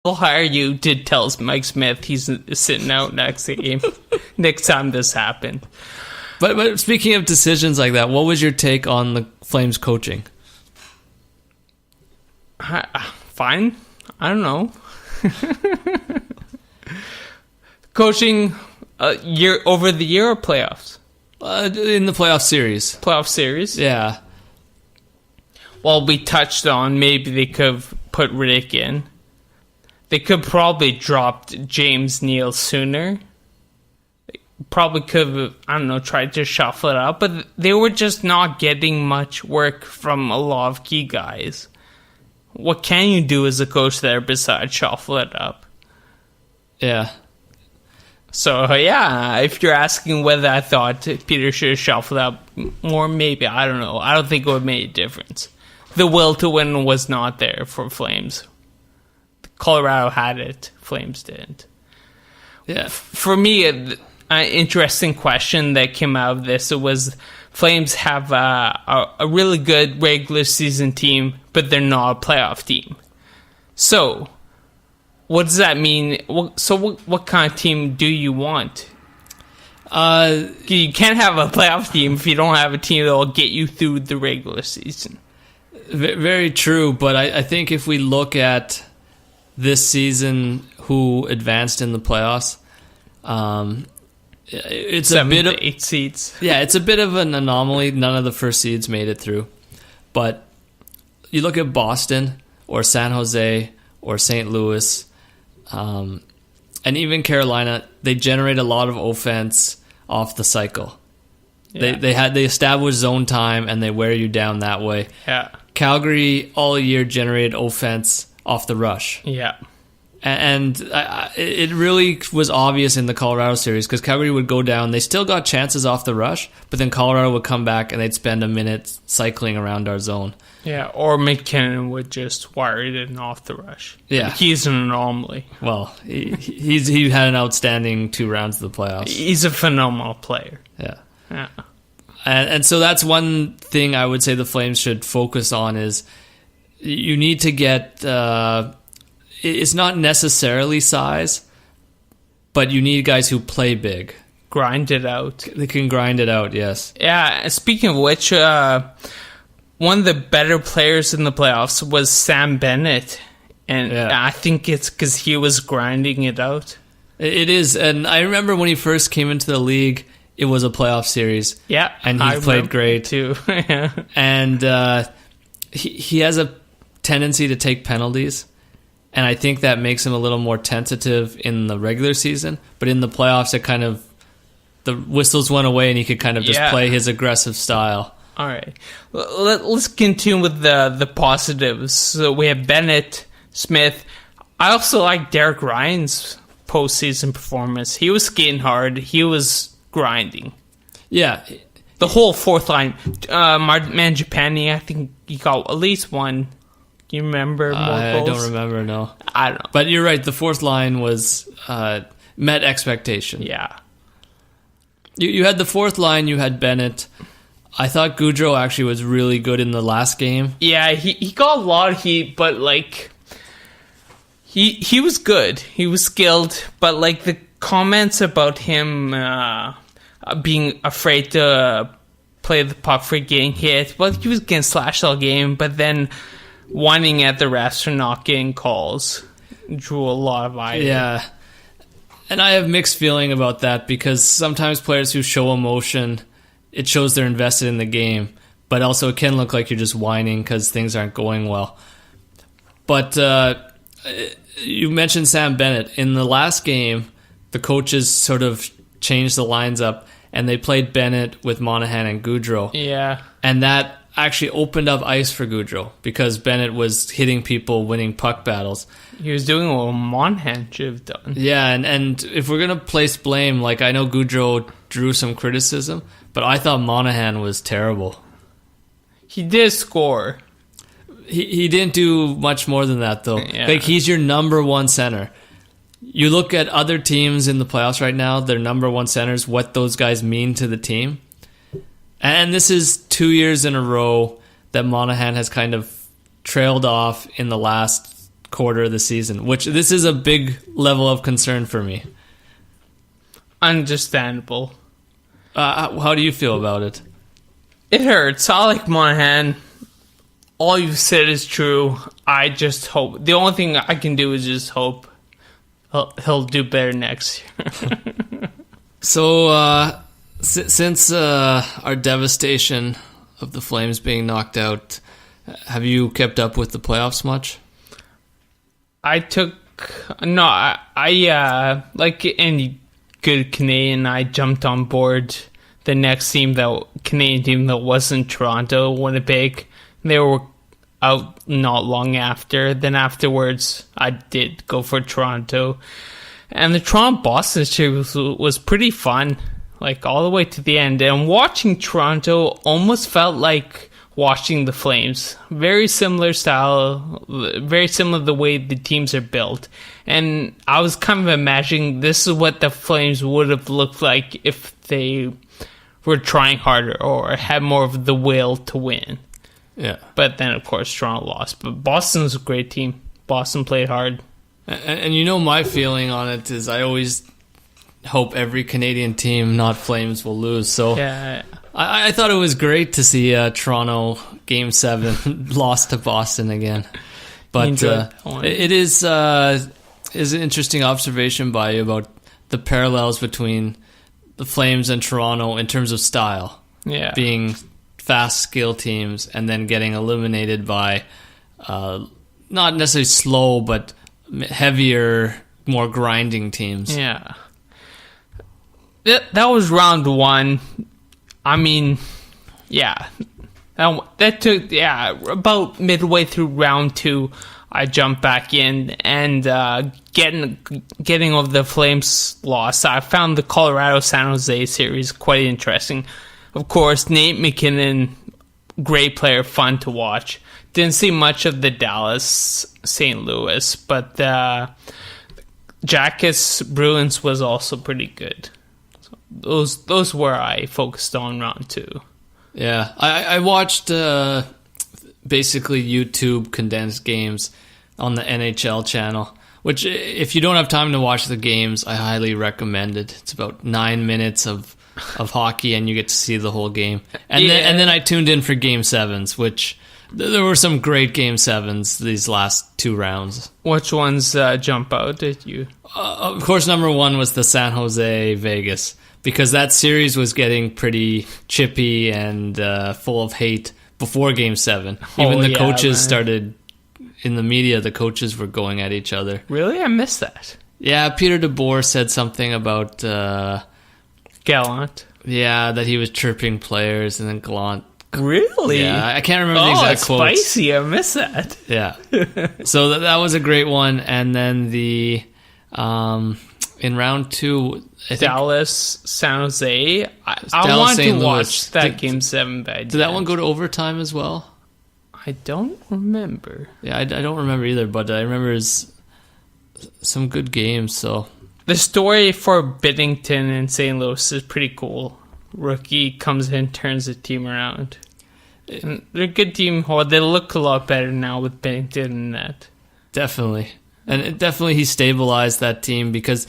We'll hire you to tell Mike Smith he's sitting out next game, next time this happened. But speaking of decisions like that, what was your take on the Flames coaching? Fine. I don't know. Coaching over the year or playoffs? In the playoff series. Playoff series? Yeah. Well, we touched on maybe they could have put Riddick in. They could probably dropped James Neal sooner. They probably could have, I don't know, tried to shuffle it up. But they were just not getting much work from a lot of key guys. What can you do as a coach there besides shuffle it up? Yeah. So, yeah, if you're asking whether I thought Peter should have shuffled up more, maybe. I don't know. I don't think it would make a difference. The will to win was not there for Flames. Colorado had it. Flames didn't. Yeah. For me, an interesting question that came out of this was Flames have a really good regular season team, but they're not a playoff team. So, what does that mean? So, what kind of team do you want? You can't have a playoff team if you don't have a team that will get you through the regular season. Very true, but I think if we look at this season, who advanced in the playoffs, it's 7 a bit to of 8 seeds. Yeah, it's a bit of an anomaly. None of the first seeds made it through, but you look at Boston or San Jose or St. Louis, and even Carolina. They generate a lot of offense off the cycle. Yeah. They establish zone time and they wear you down that way. Yeah. Calgary all year generated offense off the rush. Yeah. And it really was obvious in the Colorado series because Calgary would go down. They still got chances off the rush, but then Colorado would come back and they'd spend a minute cycling around our zone. Yeah, or McKinnon would just wire it in off the rush. Yeah. He's an anomaly. Well, he had an outstanding 2 rounds of the playoffs. He's a phenomenal player. Yeah. Yeah. And so that's one thing I would say the Flames should focus on is you need to get... it's not necessarily size, but you need guys who play big. Grind it out. They can grind it out, yes. Yeah, speaking of which, one of the better players in the playoffs was Sam Bennett. And I think it's because he was grinding it out. It is, and I remember when he first came into the league, it was a playoff series. Yeah, and he played great too. Yeah. And he has a tendency to take penalties, and I think that makes him a little more tentative in the regular season. But in the playoffs, it kind of the whistles went away, and he could kind of just play his aggressive style. All right, let's continue with the positives. So we have Bennett, Smith. I also like Derek Ryan's postseason performance. He was skating hard. He was grinding. Yeah. The whole fourth line. Mangiapane, I think he got at least one. Do you remember more goals? I don't remember, no. I don't know. But you're right. The fourth line was met expectation. Yeah. You had the fourth line. You had Bennett. I thought Gaudreau actually was really good in the last game. Yeah, he got a lot of heat, but like... He was good. He was skilled, but like the comments about him being afraid to play the puck for getting hit. Well, he was getting slashed all game, but then whining at the refs for not getting calls drew a lot of ire. Yeah, and I have mixed feeling about that because sometimes players who show emotion, it shows they're invested in the game, but also it can look like you're just whining because things aren't going well. But you mentioned Sam Bennett. In the last game, the coaches sort of changed the lines up, and they played Bennett with Monahan and Gaudreau. Yeah. And that actually opened up ice for Gaudreau because Bennett was hitting people, winning puck battles. He was doing what Monahan should have done. Yeah, and if we're going to place blame, like I know Gaudreau drew some criticism, but I thought Monahan was terrible. He did score. He didn't do much more than that, though. Yeah. Like, he's your number one center. You look at other teams in the playoffs right now, their number one centers, what those guys mean to the team. And this is 2 years in a row that Monahan has kind of trailed off in the last quarter of the season, which this is a big level of concern for me. Understandable. How do you feel about it? It hurts. I like Monahan. All you've said is true. I just hope. The only thing I can do is just hope he'll do better next year. So, since our devastation of the Flames being knocked out, have you kept up with the playoffs much? I like any good Canadian, I jumped on board the next Canadian team that wasn't Toronto, Winnipeg. They were out not long after. Then afterwards, I did go for Toronto. And the Toronto-Boston series was pretty fun, like all the way to the end. And watching Toronto almost felt like watching the Flames. Very similar style, very similar the way the teams are built. And I was kind of imagining this is what the Flames would have looked like if they were trying harder or had more of the will to win. Yeah. But then, of course, Toronto lost. But Boston's a great team. Boston played hard. And you know my feeling on it is I always hope every Canadian team, not Flames, will lose. So Yeah. I thought it was great to see Toronto Game 7 lost to Boston again. But it is an interesting observation by you about the parallels between the Flames and Toronto in terms of style. Yeah. Being fast skill teams and then getting eliminated by not necessarily slow, but heavier, more grinding teams. Yeah. That was round one. I mean, yeah. That took, about midway through round two, I jumped back in and getting over the Flames loss. I found the Colorado-San Jose series quite interesting. Of course, Nate McKinnon, great player, fun to watch. Didn't see much of the Dallas-St. Louis, but Jackets Bruins was also pretty good. So those were I focused on round two. Yeah, I watched basically YouTube condensed games on the NHL channel, which if you don't have time to watch the games, I highly recommend it. It's about 9 minutes of hockey and you get to see the whole game. And then I tuned in for Game 7s, which there were some great Game 7s these last two rounds. Which ones jump out at you? Of course, number one was the San Jose Vegas, because that series was getting pretty chippy and full of hate before Game 7. Even the coaches started, in the media, the coaches were going at each other. Really? I missed that. Yeah, Peter DeBoer said something about Gallant. Yeah, that he was chirping players, and then Gallant. Really? Yeah, I can't remember the exact quotes. Spicy. I missed that. Yeah. So that was a great one. And then the in round two, Dallas, San Jose. I want to watch that Game 7. Did that one go to overtime as well? I don't remember. Yeah, I don't remember either, but I remember some good games. So the story for Binnington and St. Louis is pretty cool. Rookie comes in, turns the team around. And they're a good team. They look a lot better now with Binnington and that. Definitely. And definitely he stabilized that team because,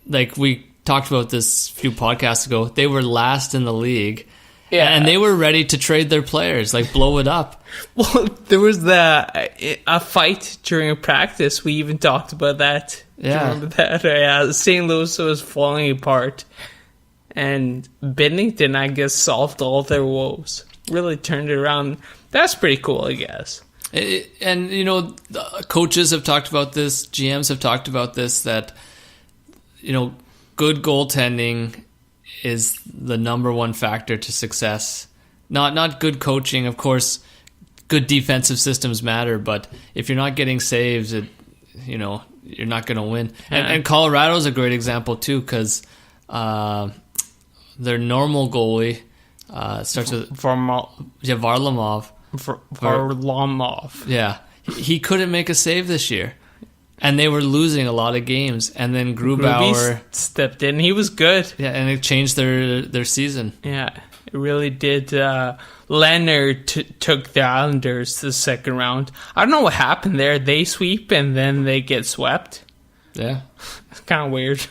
like we talked about this a few podcasts ago, they were last in the league. Yeah. And they were ready to trade their players, like blow it up. Well, there was a fight during a practice. We even talked about that. Yeah. Remember that? Yeah, St. Louis was falling apart. And Binnington, I guess, solved all their woes. Really turned it around. That's pretty cool, I guess. And, you know, coaches have talked about this, GMs have talked about this, that, you know, good goaltending is the number one factor to success. Not good coaching. Of course, good defensive systems matter, but if you're not getting saves, you're not going to win. And Colorado's a great example, too, because their normal goalie starts with Varlamov. Varlamov. Yeah. He couldn't make a save this year. And they were losing a lot of games. And then Grubauer stepped in. He was good. Yeah, and it changed their season. Yeah. It really did. Leonard took the Islanders to the second round. I don't know what happened there. They sweep and then they get swept. Yeah. It's kind of weird.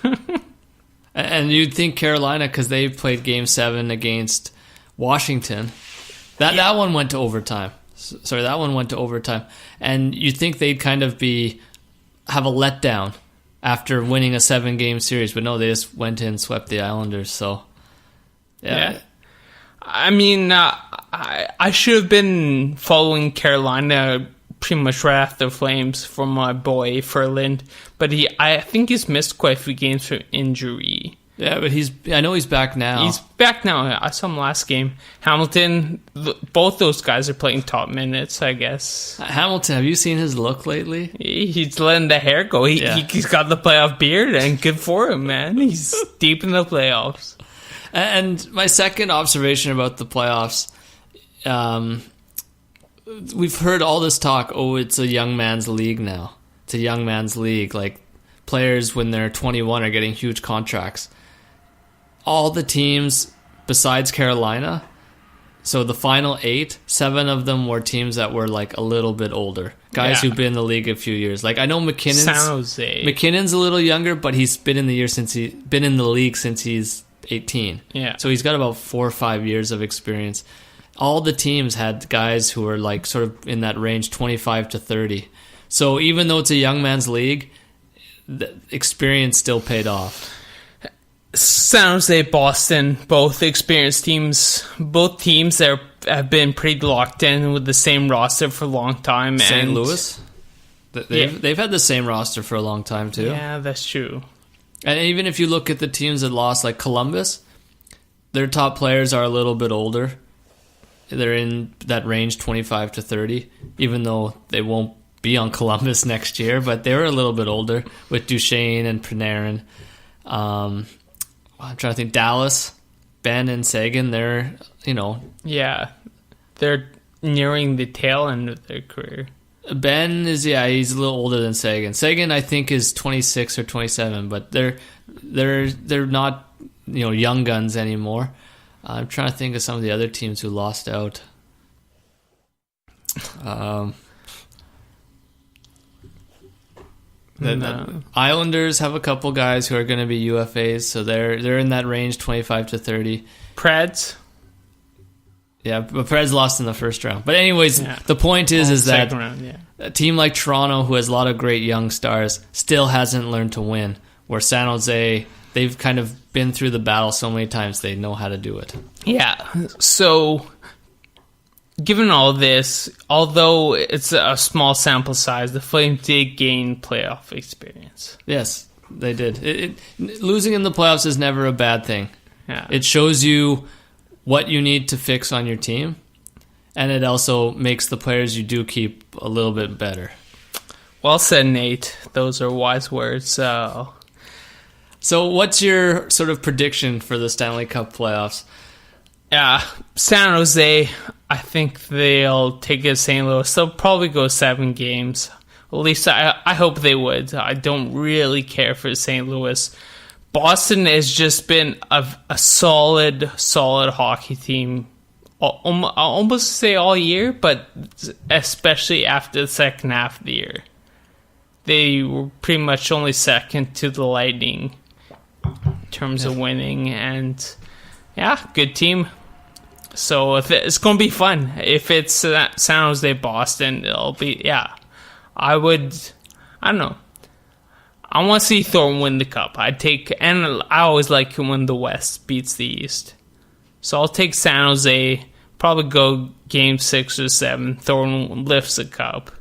And you'd think Carolina, because they played Game 7 against Washington, that one went to overtime. Sorry, that one went to overtime. And you'd think they'd kind of have a letdown after winning a 7-game series, but no, they just went in and swept the Islanders. So, yeah. I mean, I should have been following Carolina pretty much right after Flames from my boy Ferland, but I think he's missed quite a few games for injury. Yeah, but I know he's back now. He's back now. I saw him last game. Hamilton, both those guys are playing top minutes, I guess. Hamilton, have you seen his look lately? He's letting the hair go. He's got the playoff beard, and good for him, man. He's deep in the playoffs. And my second observation about the playoffs, we've heard all this talk, it's a young man's league now. It's a young man's league. Like, players when they're 21 are getting huge contracts. All the teams besides Carolina, so the final 8, 7 of them were teams that were like a little bit older. Guys who've been in the league a few years. Like, I know McKinnon's a little younger, but he's been in the league since he's 18. Yeah. So he's got about 4 or 5 years of experience. All the teams had guys who were like sort of in that range, 25 to 30. So even though it's a young man's league, the experience still paid off. San Jose, Boston, both experienced teams. Both teams have been pretty locked in with the same roster for a long time. St. Louis? They've had the same roster for a long time too. Yeah, that's true. And even if you look at the teams that lost, like Columbus, their top players are a little bit older. They're in that range, 25 to 30, even though they won't be on Columbus next year, but they were a little bit older with Duchesne and Panarin. I'm trying to think. Dallas, Ben and Sagan, they're. Yeah, they're nearing the tail end of their career. Ben he's a little older than Sagan. Sagan, I think, is 26 or 27, but they're not, young guns anymore. I'm trying to think of some of the other teams who lost out. The Islanders have a couple guys who are going to be UFAs, so they're in that range, 25 to 30. Preds? Yeah, but Preds lost in the first round. But anyways, The point is that a team like Toronto, who has a lot of great young stars, still hasn't learned to win, where San Jose, they've kind of been through the battle so many times, they know how to do it. Yeah, so given all this, although it's a small sample size, the Flames did gain playoff experience. Yes, they did. Losing in the playoffs is never a bad thing. Yeah. It shows you what you need to fix on your team, and it also makes the players you do keep a little bit better. Well said, Nate. Those are wise words. So what's your sort of prediction for the Stanley Cup playoffs? Yeah, San Jose, I think they'll take it to St. Louis. They'll probably go 7 games. At least I hope they would. I don't really care for St. Louis. Boston has just been a solid hockey team. I'll almost say all year, but especially after the second half of the year. They were pretty much only second to the Lightning in terms of winning, and good team. So it's going to be fun. If it's San Jose, Boston, it'll be, I don't know. I want to see Thornton win the cup. And I always like when the West beats the East. So I'll take San Jose, probably go game 6 or 7. Thornton lifts the cup.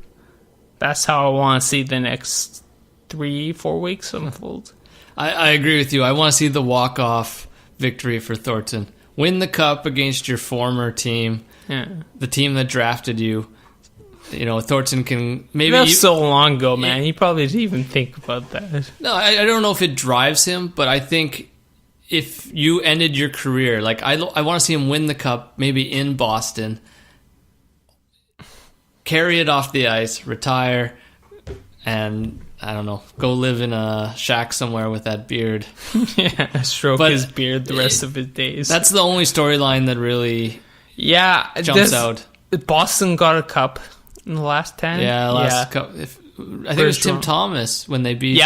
That's how I want to see the next 3-4 weeks unfold. I agree with you. I want to see the walk-off victory for Thornton. Win the cup against your former team, the team that drafted you. Thornton can maybe... That was so long ago, man. He probably didn't even think about that. No, I don't know if it drives him, but I think if you ended your career, like I want to see him win the cup, maybe in Boston, carry it off the ice, retire, and I don't know, go live in a shack somewhere with that beard. Yeah, stroke his beard the rest of his days. That's the only storyline that really jumps out. Boston got a cup in the last 10. Yeah, cup. I think it was Tim Thomas when they beat